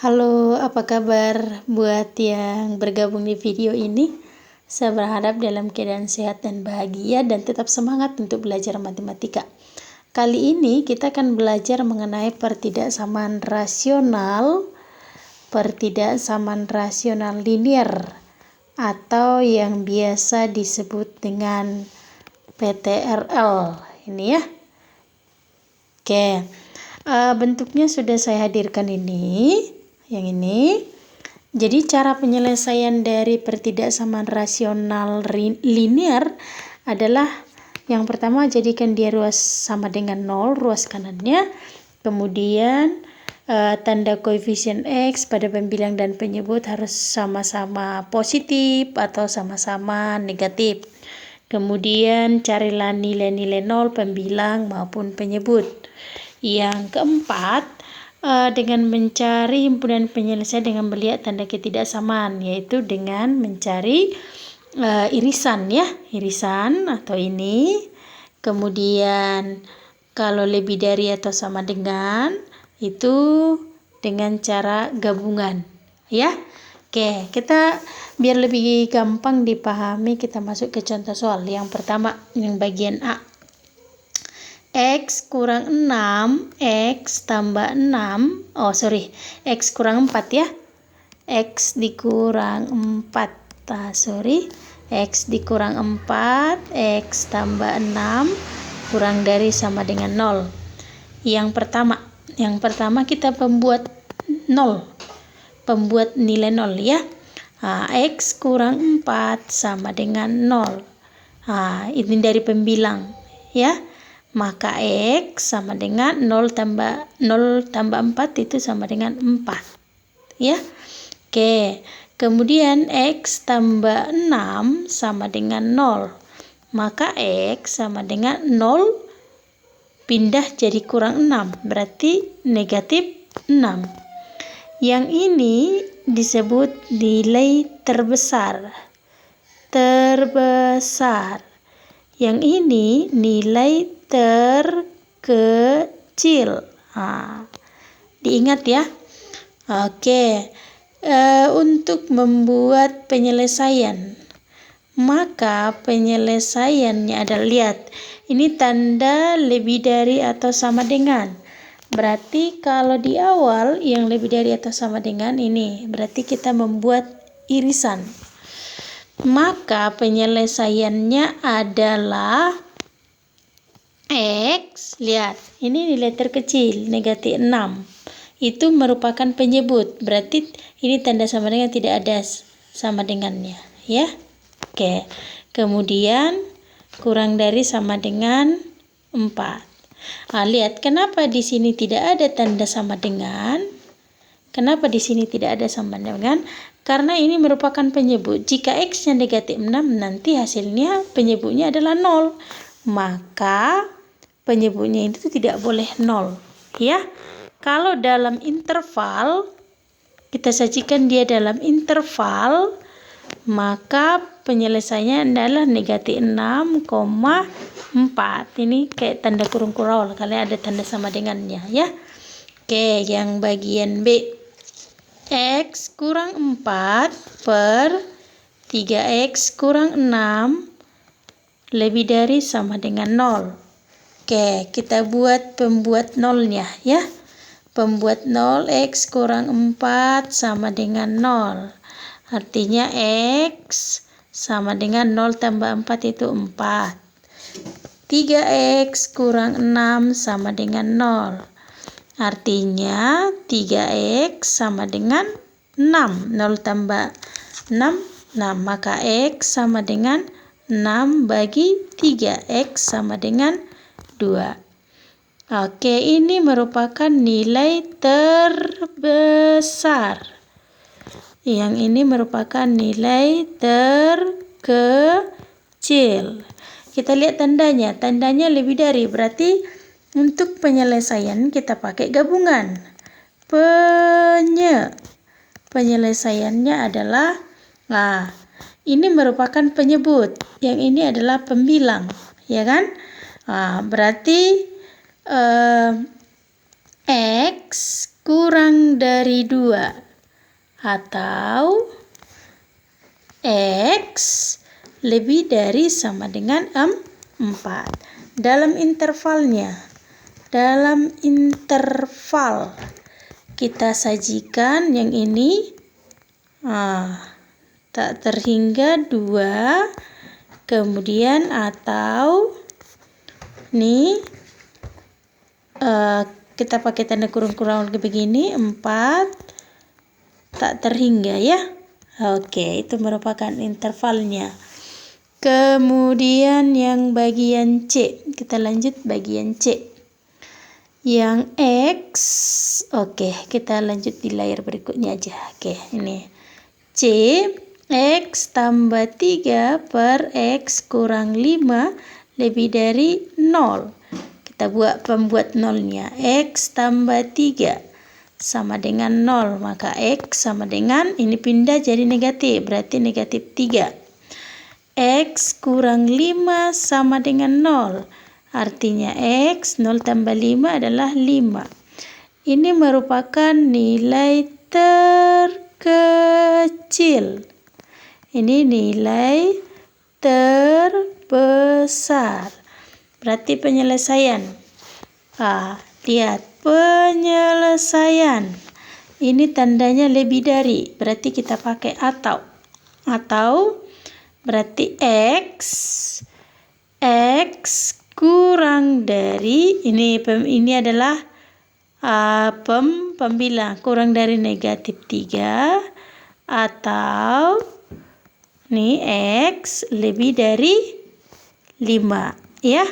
Halo, apa kabar buat yang bergabung di video ini? Saya berharap dalam keadaan sehat dan bahagia dan tetap semangat untuk belajar matematika. Kali ini kita akan belajar mengenai pertidaksamaan rasional linear atau yang biasa disebut dengan PTRL. Ini ya. Oke. Bentuknya sudah saya hadirkan ini. Yang ini. Jadi cara penyelesaian dari pertidaksamaan rasional linear adalah yang pertama jadikan dia ruas sama dengan 0, ruas kanannya. Kemudian tanda koefisien X pada pembilang dan penyebut harus sama-sama positif atau sama-sama negatif. Kemudian carilah nilai-nilai 0 pembilang maupun penyebut. Yang keempat, dengan mencari himpunan penyelesaian dengan melihat tanda ketidaksamaan, yaitu dengan mencari irisan ya, irisan atau ini. Kemudian kalau lebih dari atau sama dengan itu dengan cara gabungan ya. Oke, kita biar lebih gampang dipahami kita masuk ke contoh soal. Yang pertama yang bagian A. X kurang 6, X tambah 6, X kurang 4 ya. X dikurang 4, X dikurang 4, X tambah 6, kurang dari sama dengan 0. Yang pertama kita pembuat 0, pembuat nilai 0 ya. X kurang 4 sama dengan 0. Ini dari pembilang ya. Maka X sama dengan 0 tambah 4 itu sama dengan 4 ya. Oke, kemudian X tambah 6 sama dengan 0, maka X sama dengan 0 pindah jadi kurang 6, berarti negatif 6. Yang ini disebut nilai terbesar. Yang ini nilai terkecil. Diingat ya. Oke. Untuk membuat penyelesaian, maka penyelesaiannya adalah, lihat, ini tanda lebih dari atau sama dengan. Berarti kalau di awal yang lebih dari atau sama dengan ini, berarti kita membuat irisan. Maka penyelesaiannya adalah X, lihat, ini nilai terkecil, negatif 6. Itu merupakan penyebut, berarti ini tanda sama dengan tidak ada sama dengannya, ya. Oke, kemudian kurang dari sama dengan 4. Lihat, kenapa di sini tidak ada tanda sama dengan? Kenapa di sini tidak ada sama dengan? Karena ini merupakan penyebut. Jika X-nya negatif 6, nanti hasilnya penyebutnya adalah 0. Maka penyebutnya itu tidak boleh 0. Ya. Kalau dalam interval, kita sajikan dia dalam interval, maka penyelesaiannya adalah negatif 6,4. Ini kayak tanda kurung kurang, kalian ada tanda sama dengannya ya. Oke, yang bagian B. X kurang 4 per 3X kurang 6 lebih dari sama dengan 0. Oke, kita buat pembuat nolnya ya. Pembuat 0, X kurang 4 sama dengan 0. Artinya X sama dengan 0 tambah 4 itu 4. 3X kurang 6 sama dengan 0. Artinya 3X sama dengan 6. 0 tambah 6, 6. Maka X sama dengan 6 bagi 3. X sama dengan 2. Oke, ini merupakan nilai terbesar. Yang ini merupakan nilai terkecil. Kita lihat tandanya. Tandanya lebih dari, berarti untuk penyelesaian kita pakai gabungan. Penyelesaiannya adalah, ini merupakan penyebut. Yang ini adalah pembilang, ya kan? Berarti X kurang dari 2 atau X lebih dari sama dengan 4. Dalam interval kita sajikan yang ini tak terhingga 2, kemudian atau nih kita pakai tanda kurung-kurung begini 4 tak terhingga ya. Oke, itu merupakan intervalnya. Kemudian yang bagian C, kita lanjut bagian C. Yang X, oke, kita lanjut di layar berikutnya aja. Oke, ini C, X tambah 3 per X kurang 5 lebih dari 0. Kita pembuat nolnya. X tambah 3 sama dengan 0. Maka X sama dengan, ini pindah jadi negatif. Berarti negatif 3. X kurang 5 sama dengan 0. Artinya X 0 tambah 5 adalah 5. Ini merupakan nilai terkecil. Ini nilai terbesar. Berarti penyelesaian. Lihat penyelesaian. Ini tandanya lebih dari. Berarti kita pakai atau. Atau berarti X kurang dari, ini adalah pembilang, kurang dari negatif 3 atau nih X lebih dari 5 ya.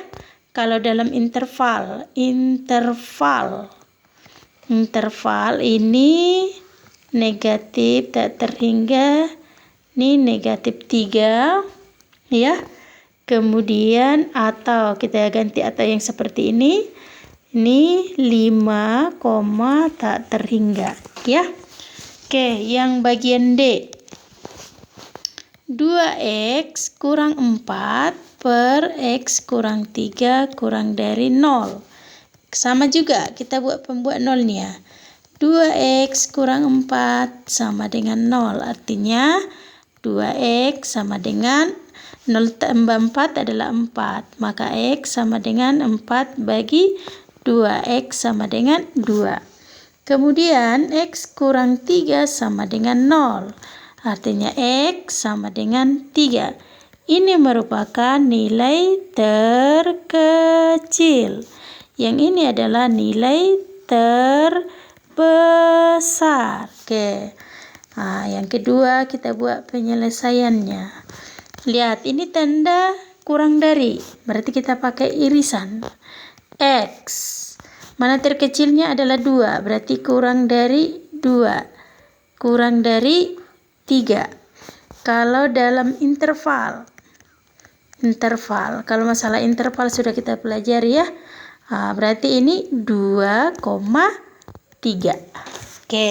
Kalau dalam interval ini negatif tak terhingga, ini negatif 3 ya. Kemudian atau kita ganti atau yang seperti ini 5, tak terhingga ya. Oke, yang bagian D. 2X kurang 4 per X kurang 3 kurang dari 0. Sama juga kita pembuat nolnya. 2X kurang 4 sama dengan 0. Artinya 2X sama dengan 0 tambah 4 adalah 4. Maka X sama dengan 4 bagi 2. X sama dengan 2. Kemudian X kurang 3 sama dengan 0. Artinya X sama dengan 3. Ini merupakan nilai terkecil. Yang ini adalah nilai terbesar. Oke. Yang kedua kita buat penyelesaiannya. Lihat, ini tanda kurang dari. Berarti kita pakai irisan. X. Mana terkecilnya adalah 2. Berarti kurang dari 2. Kurang dari 3. Kalau dalam interval, kalau masalah interval sudah kita pelajari ya. Berarti ini 2,3. Oke.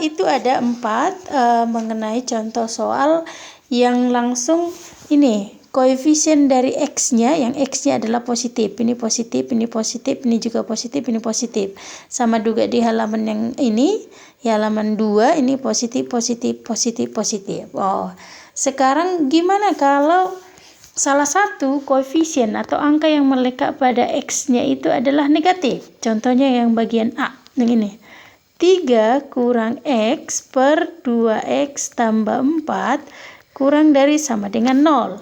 Itu ada 4 mengenai contoh soal yang langsung ini koefisien dari X-nya, yang X-nya adalah positif. Ini positif, ini positif, ini juga positif, ini positif. Sama juga di halaman yang ini, ya halaman 2, ini positif, positif, positif, positif. Sekarang gimana kalau salah satu koefisien atau angka yang melekat pada X-nya itu adalah negatif? Contohnya yang bagian A, yang ini. 3 kurang X per 2X tambah 4 kurang dari sama dengan 0.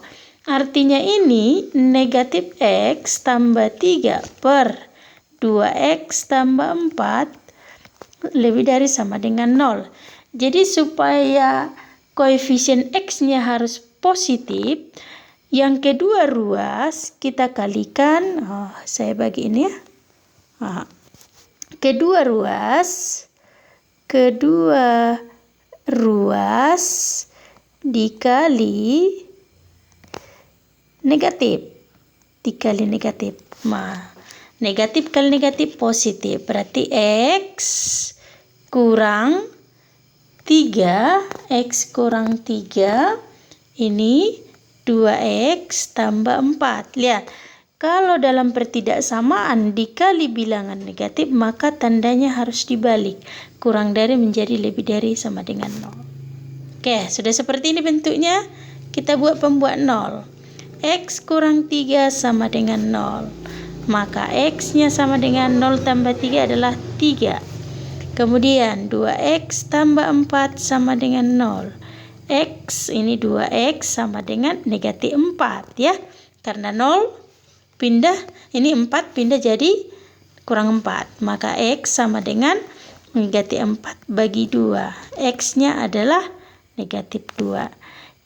Artinya ini negatif X tambah 3 per 2X tambah 4 lebih dari sama dengan 0. Jadi supaya koefisien X-nya harus positif, yang kedua ruas kita kalikan, saya bagi ini ya. Kedua ruas dikali negatif. Negatif kali negatif positif. Berarti X kurang 3. X kurang 3. Ini 2X tambah 4. Lihat. Kalau dalam pertidaksamaan dikali bilangan negatif, maka tandanya harus dibalik. Kurang dari menjadi lebih dari sama dengan 0. Oke, sudah seperti ini bentuknya. Kita buat pembuat 0. X kurang 3 sama dengan 0. Maka X-nya sama dengan 0 tambah 3 adalah 3. Kemudian 2X tambah 4 sama dengan 0. X ini 2X sama dengan negatif 4 ya. Karena 0 pindah, ini 4 pindah jadi kurang 4. Maka X sama dengan negatif 4 bagi 2. X-nya adalah negatif 2.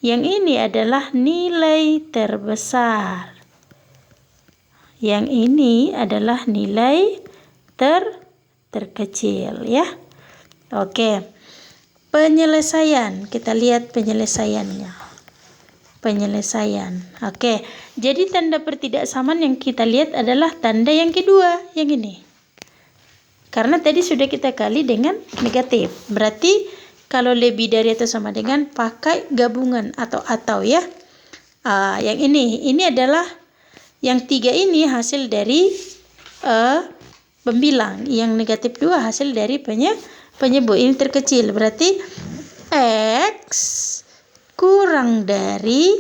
Yang ini adalah nilai terbesar. Yang ini adalah nilai terkecil ya. Oke. Penyelesaian. Kita lihat penyelesaiannya. Penyelesaian. Oke, jadi tanda pertidaksamaan yang kita lihat adalah tanda yang kedua, yang ini. Karena tadi sudah kita kali dengan negatif. Berarti kalau lebih dari atau sama dengan pakai gabungan atau ya. Yang ini adalah yang 3 ini hasil dari pembilang. Yang negatif 2 hasil dari penyebut. Ini terkecil. Berarti X kurang dari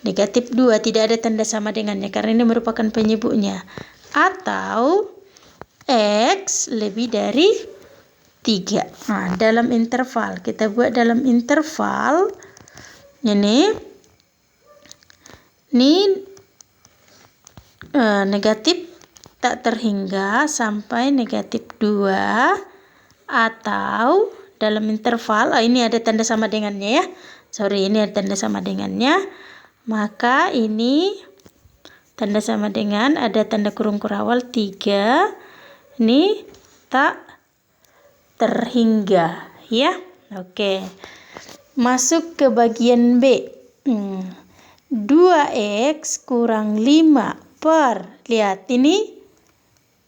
negatif 2. Tidak ada tanda sama dengannya karena ini merupakan penyebutnya. Atau X lebih dari 3. Nah, dalam interval. Kita buat dalam interval. Ini negatif tak terhingga sampai negatif 2. Atau dalam interval. Ini ada tanda sama dengannya ya. Ini ada tanda sama dengannya. Maka ini tanda sama dengan ada tanda kurung kurawal 3. Ini tak terhingga ya. Oke. Masuk ke bagian B. 2X kurang 5 per. Lihat ini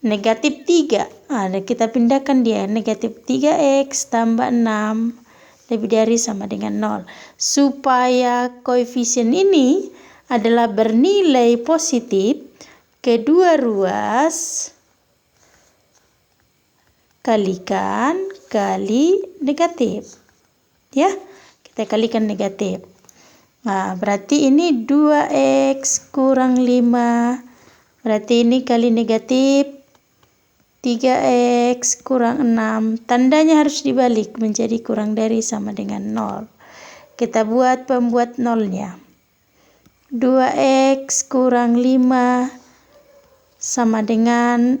negatif 3. Kita pindahkan dia. Negatif 3X tambah 6. Lebih dari sama dengan 0. Supaya koefisien ini adalah bernilai positif, kedua ruas kalikan kali negatif. Ya, kita kalikan negatif. Nah, berarti ini 2X kurang 5. Berarti ini kali negatif 3X kurang 6. Tandanya harus dibalik menjadi kurang dari sama dengan 0. Kita buat pembuat 0-nya. 2X kurang 5 sama dengan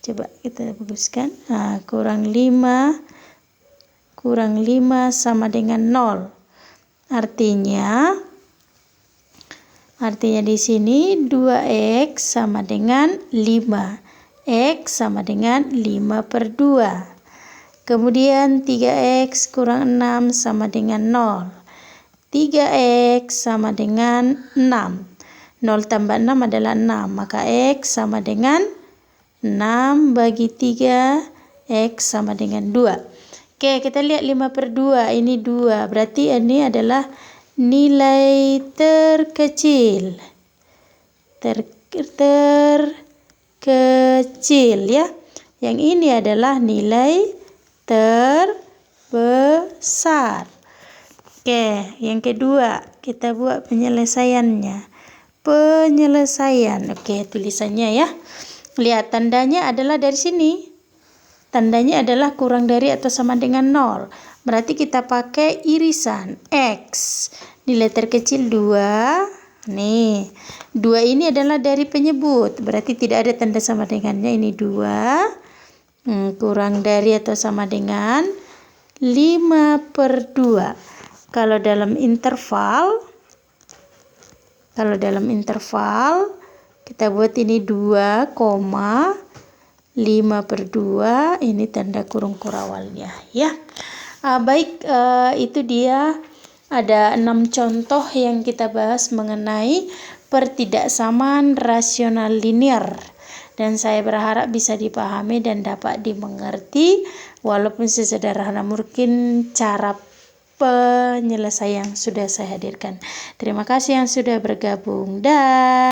coba kita baguskan. Kurang 5 sama dengan 0. Artinya di sini 2X sama dengan 5. X sama dengan 5 per 2. Kemudian 3X kurang 6 sama dengan 0. 3X sama dengan 6. 0 tambah 6 adalah 6. Maka X sama dengan 6 bagi 3. X sama dengan 2. Oke, kita lihat 5 per 2. Ini 2. Berarti ini adalah nilai terkecil. Terkecil ya. Yang ini adalah nilai terbesar. Oke, yang kedua kita buat penyelesaiannya. Penyelesaian. Oke, tulisannya ya. Lihat tandanya adalah dari sini. Tandanya adalah kurang dari atau sama dengan 0. Berarti kita pakai irisan X. Nilai terkecil 2. Nih, 2 ini adalah dari penyebut. Berarti tidak ada tanda sama dengannya. Ini 2. Kurang dari atau sama dengan 5 per 2. Kalau dalam interval kita buat ini 2,5 per 2. Ini tanda kurung kurawalnya ya. Baik, itu dia ada 6 contoh yang kita bahas mengenai pertidaksamaan rasional linear. Dan saya berharap bisa dipahami dan dapat dimengerti walaupun sesederhana mungkin cara penyelesaian yang sudah saya hadirkan. Terima kasih yang sudah bergabung. Dah.